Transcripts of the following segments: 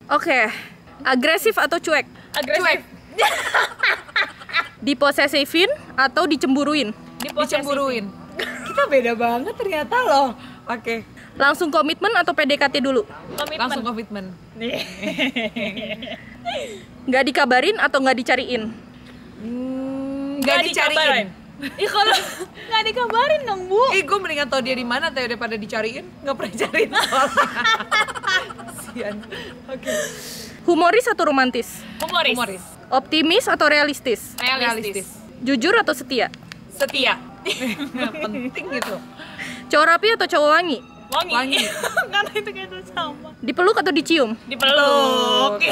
Oke, agresif atau cuek? Agresif. Diposesifin atau dicemburuin? Dicemburuin. Kita beda banget ternyata loh. Oke. Langsung komitmen atau PDKT dulu? Komitmen. Langsung komitmen. Nggak dikabarin atau nggak dicariin? Nggak dicariin. Ih kalau nggak dikabarin dong Bu. Gue mendingan tau dia di mana daripada dicariin. Nggak pernah cariin soalnya. Sian. Oke. Humoris atau romantis? Humoris. Optimis atau realistis? Realistis. Jujur atau setia? Setia. Penting gitu. Cowok rapi atau cowok wangi? Wangi. Karena itu kayak itu sama. Dipeluk atau dicium? Dipeluk.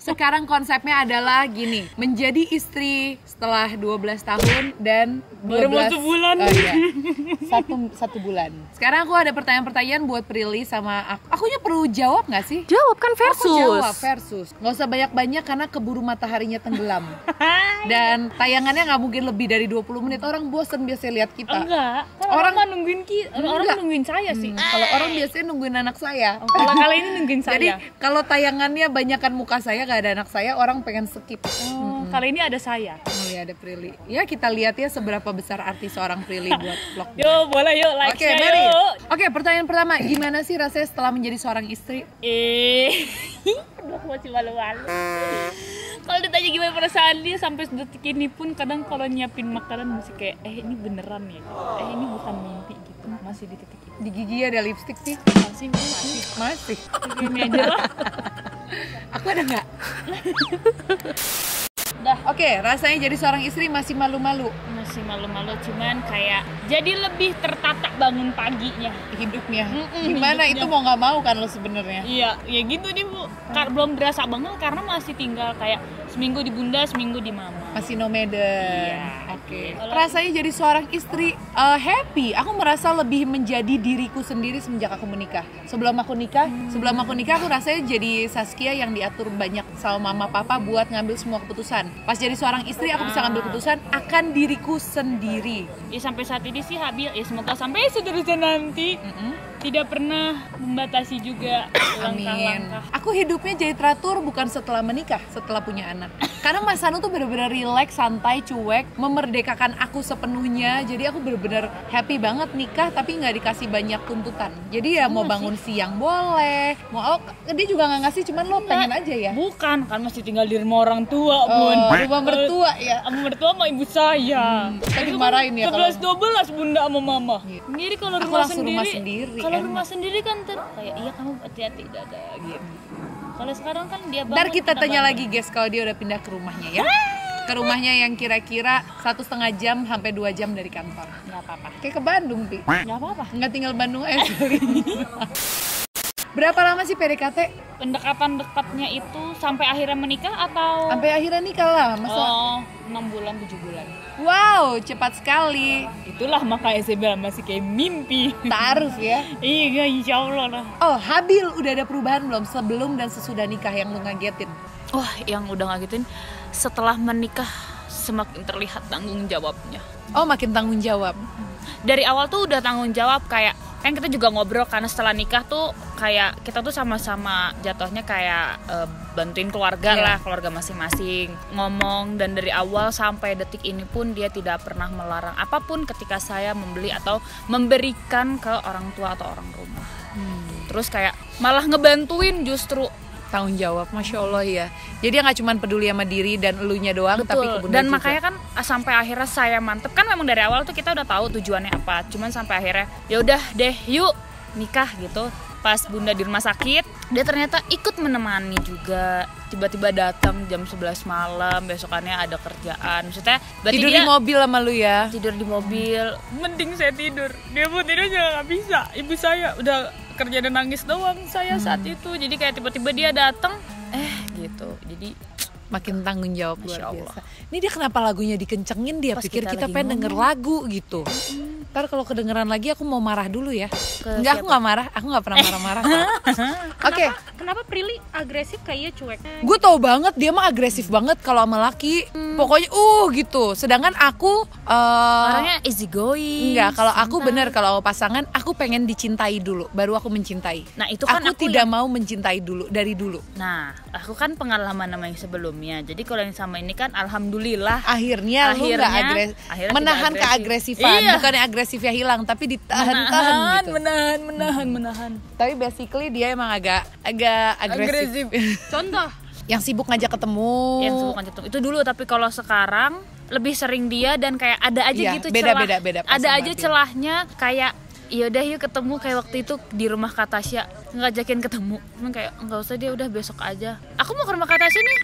Sekarang konsepnya adalah gini, menjadi istri setelah 12 tahun dan 12, baru mau sebulan. Oh iya, satu bulan. Sekarang aku ada pertanyaan-pertanyaan buat Prilly sama aku. Akunya perlu jawab nggak sih? Jawab kan versus. Aku jawab versus. Nggak usah banyak-banyak karena keburu mataharinya tenggelam. Dan tayangannya nggak mungkin lebih dari 20 menit. Orang bosen biasa lihat kita. Enggak. Orang mah nungguin orang nungguin saya sih. Kalau orang biasanya nungguin anak saya. Kalau kali ini nungguin saya. Jadi kalau tayangannya banyakan muka saya, nggak ada anak saya, orang pengen skip. Kali ini ada saya. Oh ya, ada Prilly. Ya kita lihat ya seberapa besar arti seorang Prilly buat vlog. Yuk, boleh yuk like Oke, mari. Oke, pertanyaan pertama, gimana sih rasanya setelah menjadi seorang istri? Aduh, aku masih malu-malu. Kalau ditanya gimana perasaan dia sampai detik ini pun kadang kalau nyiapin makanan masih kayak ini beneran ya, ini bukan mimpi gitu, masih di titik itu. Di gigi ada lipstick sih? Masih. Ini aja lah. Aku ada nggak? Dah. Oke, rasanya jadi seorang istri masih malu-malu. Masih malu-malu, cuman kayak jadi lebih tertata bangun paginya Hidupnya. Gimana hidupnya. itu mau nggak mau kan lo sebenarnya? Iya, ya gitu nih Bu. Belum berasa banget karena masih tinggal kayak seminggu di bunda, seminggu di mama. Masih nomeden. Iya. Oke. Rasanya jadi seorang istri happy. Aku merasa lebih menjadi diriku sendiri semenjak aku menikah. Sebelum aku nikah aku rasanya jadi Saskia yang diatur banyak sama mama papa buat ngambil semua keputusan. Pas jadi seorang istri aku bisa ngambil keputusan akan diriku sendiri. Ya sampai saat ini sih habil. Ya semoga sampai seterusnya nanti tidak pernah membatasi juga Amin. langkah-langkah. Aku hidupnya jadi teratur bukan setelah menikah, setelah punya anak. Karena Mas Hanu tuh benar-benar relax, santai, cuek, memerdekakan aku sepenuhnya. Jadi aku benar-benar happy banget nikah tapi nggak dikasih banyak tuntutan. Jadi ya mau bangun siang boleh, mau dia juga nggak ngasih, cuman lo pengen aja ya. Bukan, kan masih tinggal di rumah orang tua, Bun. Rumah mertua ya. Sama mertua sama ibu saya. Tadi marahin ya kalau 11-12 bunda sama mama. Jadi kalau Aku rumah langsung sendiri, rumah sendiri, kalau enak. rumah sendiri kan kayak iya kamu hati-hati dada gitu. Kalau sekarang kan dia bangun. Ntar kita tanya lagi guys kalau dia udah pindah ke rumahnya ya. Ke rumahnya yang kira-kira 1,5 jam sampai 2 jam dari kantor. Nggak apa-apa. Kayak ke Bandung, Pi. Nggak apa-apa. Nggak tinggal Bandung aja. Berapa lama sih PDKT? Pendekatan dekatnya itu sampai akhirnya menikah atau? Sampai akhirnya nikah lah, masa? Oh, 6 bulan, 7 bulan. Wow, cepat sekali. Itulah makanya saya bilang masih kayak mimpi. Taruh ya. Iya, insya Allah lah. Oh, Habil udah ada perubahan belum sebelum dan sesudah nikah yang lu ngagetin? Wah, yang udah ngagetin setelah menikah semakin terlihat tanggung jawabnya. Oh, makin tanggung jawab. Dari awal tuh udah tanggung jawab, kayak kan kita juga ngobrol karena setelah nikah tuh kayak kita tuh sama-sama jatuhnya kayak bantuin keluarga lah, keluarga masing-masing ngomong. Dan dari awal sampai detik ini pun dia tidak pernah melarang apapun ketika saya membeli atau memberikan ke orang tua atau orang rumah. Terus kayak malah ngebantuin justru. Tanggung jawab, Masya Allah ya. Jadi nggak cuma peduli sama diri dan elunya doang, tapi ke bunda Dan juga. makanya kan sampai akhirnya saya mantep, kan memang dari awal tuh kita udah tahu tujuannya apa. Cuman sampai akhirnya ya udah deh yuk nikah gitu. Pas bunda di rumah sakit, dia ternyata ikut menemani juga. Tiba-tiba datang jam 11 malam, besokannya ada kerjaan. Maksudnya tidur di mobil sama lu ya? Tidur di mobil. Mending saya tidur. Dia pun tidur juga nggak bisa. Ibu saya udah kerja dan nangis doang saya saat itu. Jadi kayak tiba-tiba dia datang, gitu. Jadi Makin tanggung jawab luar Masya Allah. biasa. Ini dia kenapa lagunya dikencengin, dia Pas pikir kita kita lagi pengen denger lagu gitu. Ntar kalau kedengeran lagi aku mau marah dulu ya. Enggak, aku nggak marah, aku nggak pernah marah-marah. Oke, Kenapa Prilly agresif kayaknya cuek? gue tau banget dia mah agresif banget kalau sama laki. Pokoknya gitu. Sedangkan aku Orangnya easy going. enggak, kalau aku bener kalau pasangan aku pengen dicintai dulu, baru aku mencintai. Nah, itu kan aku aku tidak mau mencintai dulu dari dulu. Nah, aku kan pengalaman sama yang sebelumnya. Jadi kalau yang sama ini kan alhamdulillah Akhirnya lu nggak akhirnya menahan tidak agresif. keagresifan, Iya. bukannya agresifnya hilang tapi ditahan-tahan gitu. menahan. Tapi basically dia emang agak agresif. Contoh. Yang sibuk ngajak ketemu. Yang suka ngajak itu dulu, tapi kalau sekarang lebih sering dia dan kayak ada aja Iya, gitu beda, celah. beda pas Ada sama aja dia. celahnya kayak yaudah yuk ketemu kayak waktu itu di rumah Kak Tasya ngajakin ketemu. Cuman kayak enggak usah, dia udah besok aja. Aku mau ke rumah Kak Tasya nih.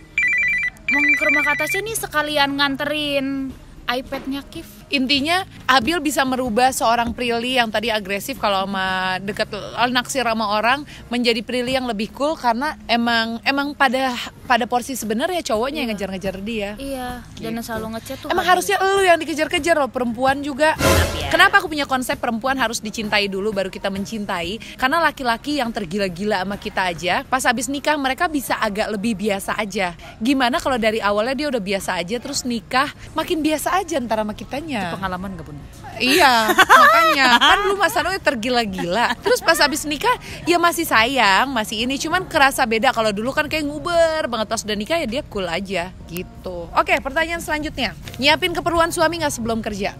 Mau ke rumah Kak Tasya nih sekalian nganterin iPad-nya Kif. Intinya Abil bisa merubah seorang Prilly yang tadi agresif kalau sama deket naksir sama orang menjadi Prilly yang lebih cool karena emang pada porsi sebenarnya cowoknya yang ngejar-ngejar dia. Iya, dan yang selalu ngechat tuh Emang Abil. harusnya lu yang dikejar-kejar loh, perempuan juga. ya. Kenapa aku punya konsep perempuan harus dicintai dulu baru kita mencintai? Karena laki-laki yang tergila-gila sama kita aja, pas habis nikah mereka bisa agak lebih biasa aja. Gimana kalau dari awalnya dia udah biasa aja terus nikah makin biasa aja ntar sama kitanya. Pengalaman gak Bun? Iya, makanya kan dulu Mas Anu tergila-gila. Terus pas habis nikah ya masih sayang, masih ini, cuman kerasa beda. Kalau dulu kan kayak nguber banget, pas udah nikah ya dia cool aja gitu. Oke, pertanyaan selanjutnya. Nyiapin keperluan suami nggak sebelum kerja?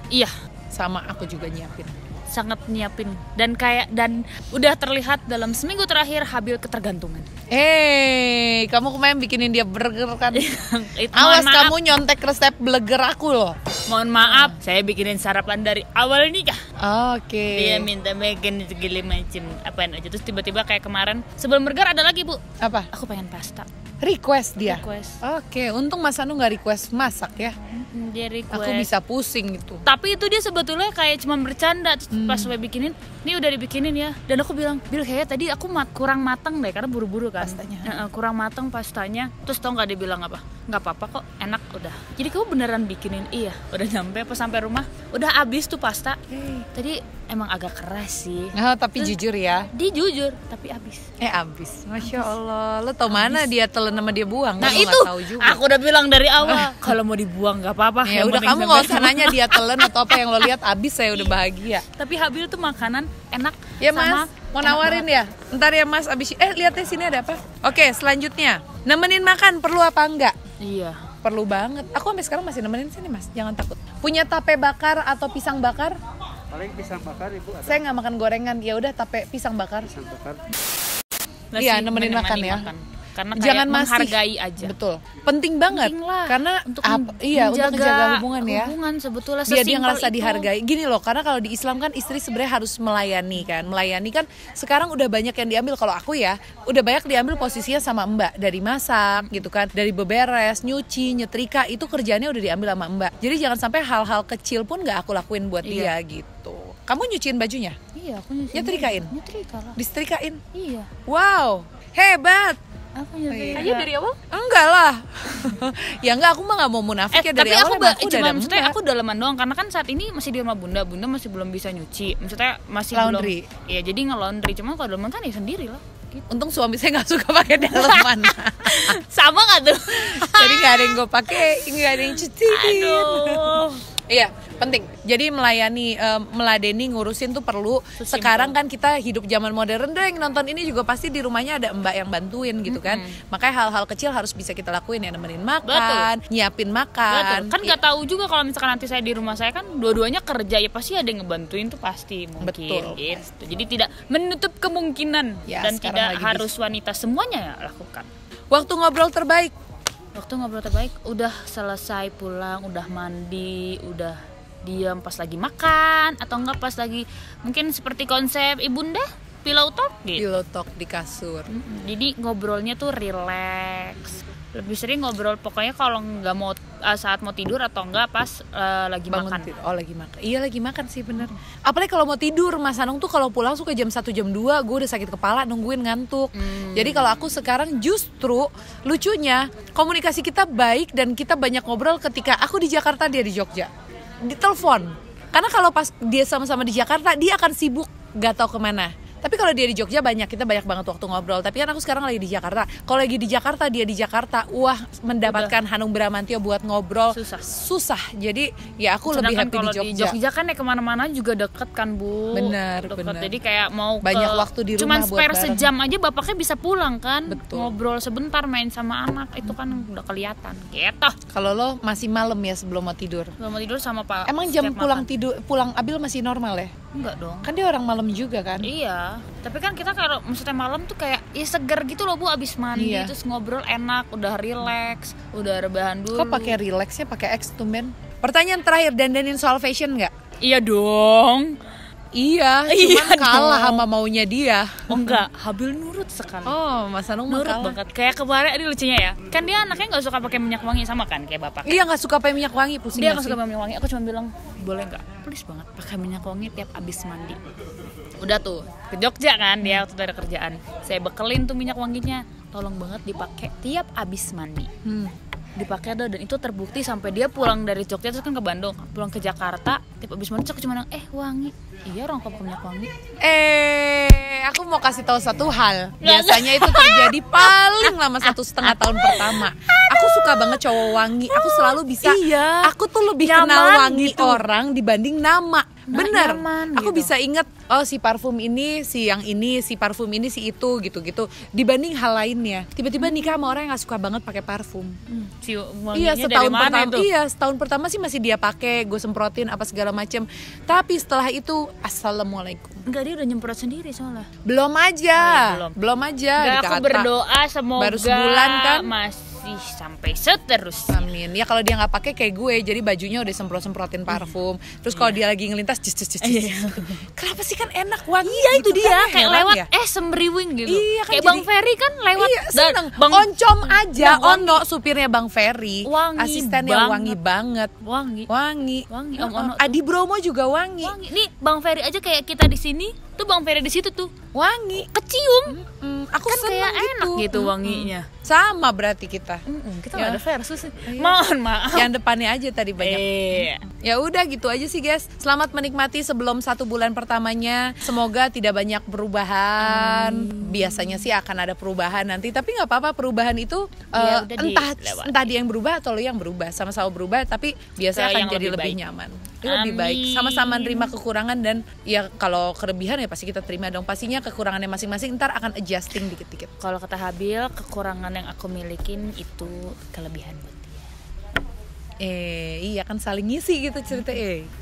Iya, Sama aku juga nyiapin. sangat nyiapin dan udah terlihat dalam seminggu terakhir Habil ketergantungan. Kamu kemarin bikinin dia burger kan? Mohon Awas maaf, kamu nyontek resep burger aku loh. mohon maaf, saya bikinin sarapan dari awal nikah. Oke. Dia minta bikin segala macam apaan aja, terus tiba-tiba kayak kemarin sebelum burger ada lagi Bu, Apa? aku pengen pasta. Request dia. Request. Oke, untung Mas Anu nggak request masak ya. Dia request. Aku bisa pusing gitu. Tapi itu dia sebetulnya kayak cuma bercanda. Terus pas gue bikinin, ini udah dibikinin ya. Dan aku bilang, Bil kayaknya tadi aku kurang matang deh, karena buru-buru kan. Pastanya. Kurang matang pastanya. Terus tau gak dia bilang apa? Nggak apa-apa kok, enak udah. Jadi kamu beneran bikinin? Iya. Udah nyampe pas sampai rumah, udah habis tuh pasta. Tadi emang agak keras sih. Tapi jujur ya. Dia jujur, tapi habis. Abis. Masya Allah. Lo tau mana dia telan sama dia buang? Nah Lo itu, nggak tahu juga. aku udah bilang dari awal, kalau mau dibuang nggak apa-apa. Ya Yang udah, penting kamu sampai nggak usah rumah. nanya dia telan atau apa, yang lo lihat abis saya udah bahagia. Tapi Habil tuh makanan enak. Ya sama Mas, mau enak nawarin banget. ya? Ntar ya Mas, abis lihatnya sini ada apa? Oke, selanjutnya. Nemenin makan perlu apa enggak? Iya. Perlu banget. Aku sampai sekarang masih nemenin sini Mas, jangan takut. Punya tape bakar atau pisang bakar? Paling pisang bakar Ibu ada. Saya nggak makan gorengan. Ya udah tape pisang bakar. Pisang bakar. Iya, nemenin makan ya. Karena kayak Jangan masih menghargai aja. Betul. Penting banget. Penting lah. Karena untuk untuk menjaga hubungan ya. Hubungan sebetulnya Biar dia sesimpel ngerasa itu. dihargai. Gini loh, karena kalau di Islam kan istri sebenarnya harus melayani kan. Melayani kan sekarang udah banyak yang diambil. Kalau aku ya, udah banyak diambil posisinya sama Mbak. Dari masak gitu kan, dari beberes, nyuci, nyetrika, itu kerjaannya udah diambil sama Mbak. Jadi jangan sampai hal-hal kecil pun gak aku lakuin buat dia gitu. Kamu nyuciin bajunya? Iya, aku nyuci. Nyetrikain? Nyetrika lah. Disetrikain? Iya, Wow, hebat. aku nyetrika. Aja dari awal? Enggak lah. Ya enggak, aku mah gak mau munafik ya dari tapi awal aku emang aku udah cuma ada maksudnya Mbak. aku daleman doang karena kan saat ini masih di rumah bunda masih belum bisa nyuci, maksudnya masih Laundry. belum. Iya, jadi nge-laundry, cuma kalau daleman kan ya sendiri lah. Gitu. Untung suami saya nggak suka pakai daleman. Sama nggak tuh? Jadi nggak ada yang gue pakai, nggak ada yang cuciin. Aduh. Iya, penting. Jadi meladeni, ngurusin tuh perlu. Sesimpel. Sekarang kan kita hidup zaman modern, deh yang nonton ini juga pasti di rumahnya ada mbak yang bantuin gitu kan. Makanya hal-hal kecil harus bisa kita lakuin ya, nemenin makan, nyiapin makan. Betul. Kan nggak tahu juga kalau misalkan nanti saya di rumah saya kan dua-duanya kerja ya pasti ada yang ngebantuin tuh pasti mungkin Betul. gitu. Jadi tidak menutup kemungkinan Ya, dan sekarang tidak lagi harus wanita semuanya ya lakukan. Waktu ngobrol terbaik. Waktu ngobrol terbaik udah selesai pulang, udah mandi, udah diam pas lagi makan atau enggak pas lagi mungkin seperti konsep ibunda pillow talk gitu. Pillow talk di kasur. Jadi ngobrolnya tuh relax. Lebih sering ngobrol pokoknya kalau nggak mau saat mau tidur atau enggak pas lagi Bangun makan. tidur. Oh lagi makan. Iya lagi makan sih bener. Apalagi kalau mau tidur, Mas Anung tuh kalau pulang suka jam 1 jam 2 gue udah sakit kepala nungguin ngantuk. Jadi kalau aku sekarang justru lucunya komunikasi kita baik dan kita banyak ngobrol ketika aku di Jakarta dia di Jogja. Di telepon. Karena kalau pas dia sama-sama di Jakarta dia akan sibuk gak tahu kemana. Tapi kalau dia di Jogja kita banyak banget waktu ngobrol. Tapi kan aku sekarang lagi di Jakarta. Kalau lagi di Jakarta dia di Jakarta, wah mendapatkan Hanung Bramantyo buat ngobrol susah. Jadi ya aku lebih happy di Jogja. Di Jogja kan ya kemana-mana juga deket kan Bu. Bener. Jadi kayak mau banyak waktu di rumah cuman spare buat sejam aja bapaknya bisa pulang kan. Betul. Ngobrol sebentar main sama anak itu kan udah kelihatan. Gitu. Kalau lo masih malam ya sebelum mau tidur. Belum mau tidur sama Pak. Emang jam pulang Abil masih normal ya? Enggak dong. Kan dia orang malam juga kan? Iya, tapi kan kita kalau maksudnya malam tuh kayak ya seger gitu loh Bu, abis mandi terus ngobrol enak, udah relax, udah rebahan dulu. Kok pakai relaxnya pakai X tuh men? Pertanyaan terakhir, dandanin soal fashion nggak? Iya dong. Iya, cuman kalah sama maunya dia. Oh enggak, Habil nurut sekali. Oh, Mas Anung nurut kalah banget. Kayak kemarin ini lucunya ya. Kan dia anaknya nggak suka pakai minyak wangi sama kan kayak bapak. Iya nggak suka pakai minyak wangi, pusing. Dia nggak suka pakai minyak wangi. Aku cuma bilang boleh nggak? Please banget pakai minyak wangi tiap abis mandi. Udah tuh ke Jogja kan dia waktu ada kerjaan. Saya bekelin tuh minyak wanginya. Tolong banget dipakai tiap abis mandi. Dipakai dan itu terbukti sampai dia pulang dari Jogja terus kan ke Bandung, pulang ke Jakarta tiap abis mandi aku cuma bilang wangi. Iya orang kok pakai minyak wangi. Aku mau kasih tahu satu hal. Biasanya itu terjadi paling lama 1,5 tahun pertama. Aku suka banget cowok wangi. Aku selalu bisa. Iya. Aku tuh lebih Nyaman kenal wangi gitu. orang dibanding nama. Bener. Nyaman, aku gitu. bisa inget si parfum ini, si yang ini, si parfum ini, si itu gitu-gitu. Dibanding hal lainnya. Tiba-tiba nikah sama orang yang nggak suka banget pakai parfum. Si wanginya Iya dari setahun mana pertama. itu? Iya setahun pertama sih masih dia pakai, gue semprotin apa segala macem. Tapi setelah itu assalamualaikum. Enggak, dia udah nyemprot sendiri soalnya. Belum aja, Oh, belum aja. Enggak, aku dikata. berdoa semoga Baru sebulan kan? masih sampai seterusnya. Amin. Ya kalau dia nggak pakai kayak gue, jadi bajunya udah semprotin parfum. Terus kalau dia lagi ngelintas, kenapa sih kan enak wangi? Iya itu gitu dia kan, kayak heran lewat ya? semriwing gitu. Iya, kan kayak jadi- Bang Ferry kan lewat. Iya seneng. Bang Oncom aja, Bang Wangi. Ono supirnya Bang Ferry, Wangi asistennya banget. wangi banget. wangi. Wangi. Wangi, Om Ono tuh. Adi Bromo juga wangi. Wangi. Nih Bang Ferry aja kayak kita di sini tuh Bang Ferry di situ tuh Wangi. kecium. Aku Kan seneng kayak enak gitu wanginya. Sama berarti kita. Kita Ya. nggak ada versus nih. Mohon maaf. Yang depannya aja tadi banyak. Ya udah gitu aja sih guys. Selamat menikmati sebelum 1 bulan pertamanya. Semoga tidak banyak perubahan. Biasanya sih akan ada perubahan nanti. Tapi nggak apa-apa perubahan itu Ya, udah entah dia yang berubah atau lo yang berubah. Sama-sama berubah tapi biasanya Ke akan yang jadi lebih lebih baik. nyaman. Lebih baik. Amin. Sama-sama nerima kekurangan dan ya kalau kelebihan ya pasti kita terima dong. Pastinya kekurangannya masing-masing ntar akan adjusting dikit-dikit. Kalau kata Habil, kekurangan yang aku milikin itu kelebihan buat dia. Iya kan saling ngisi gitu cerita.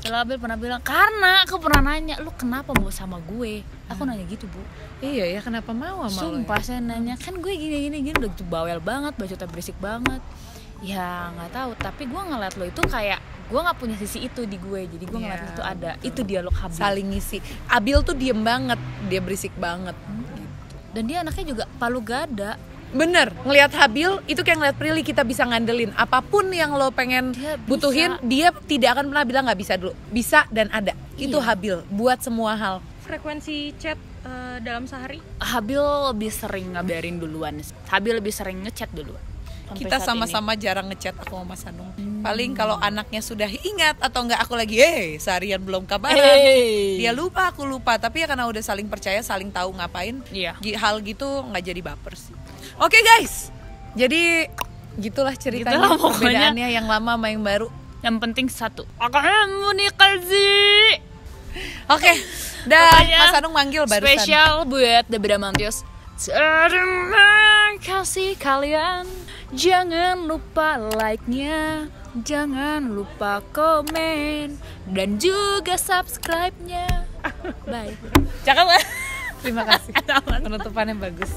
Kalau Habil pernah bilang, karena aku pernah nanya, lu kenapa mau sama gue? Aku nanya gitu Bu. Iya ya kenapa mau sama lo? Sumpah saya nanya, kan gue gini udah gitu bawel banget, bacotnya berisik banget. Ya nggak tahu, tapi gue ngeliat lo itu kayak gue nggak punya sisi itu di gue, jadi gue ngeliat itu ada, itu dialog Habil. Saling ngisi. Abil tuh diem banget, dia berisik banget. Dan dia anaknya juga palu gada. Bener, ngelihat Habil itu kayak ngeliat Prilly, kita bisa ngandelin apapun yang lo pengen Dia bisa. butuhin, dia tidak akan pernah bilang nggak bisa dulu, bisa dan ada. Itu Iya. Habil buat semua hal. Frekuensi chat dalam sehari? Habil lebih sering ngabarin duluan. Habil lebih sering ngechat duluan. Sampai Kita saat sama-sama jarang ngechat aku sama Mas Anung. Paling kalau anaknya sudah ingat atau enggak aku lagi seharian belum kabaran. Dia lupa, aku lupa. Tapi ya karena udah saling percaya, saling tahu ngapain. Iya. Hal gitu nggak jadi baper sih. Oke guys. Jadi gitulah ceritanya, Gitulah pokoknya. perbedaannya yang lama sama yang baru. Yang penting satu. Kamu nih Kalzi. Oke. Dan Pokoknya Mas Anung manggil barusan. spesial buat The Bramantios. Terima kasih kalian. Jangan lupa like-nya, jangan lupa komen, dan juga subscribe-nya. Bye. Cakep. Terima kasih. Penutupannya bagus.